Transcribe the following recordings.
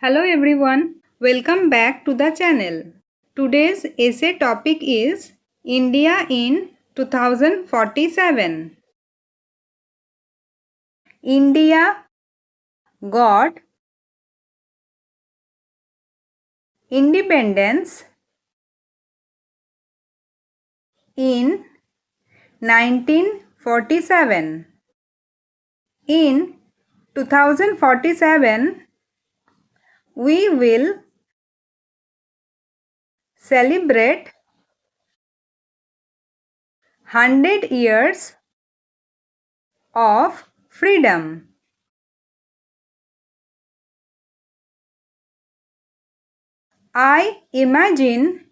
Hello everyone, welcome back to the channel. Today's essay topic is India in 2047. India got independence in 1947. In 2047, we will celebrate 100 years of freedom. I imagine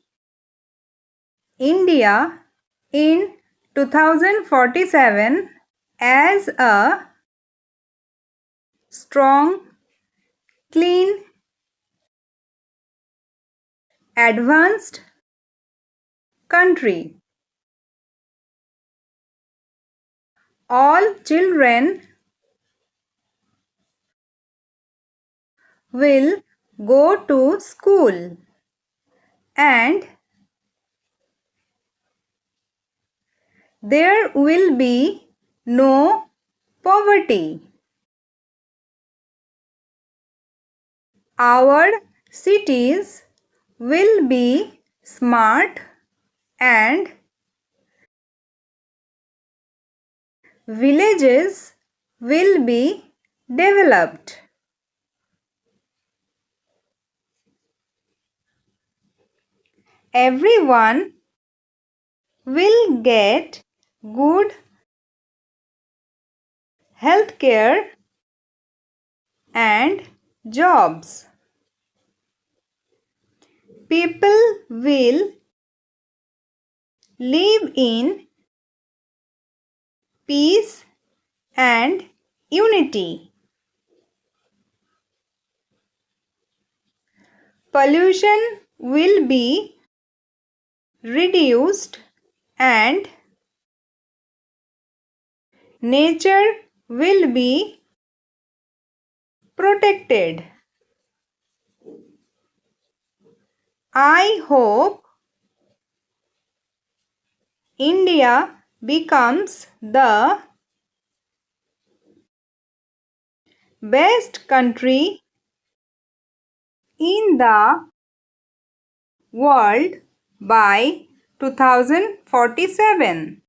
India in 2047 as a strong, clean, advanced country. All children will go to school and there will be no poverty. Our cities will be smart and villages will be developed. Everyone will get good health care and jobs. People will live in peace and unity. Pollution will be reduced and nature will be protected. I hope India becomes the best country in the world by 2047.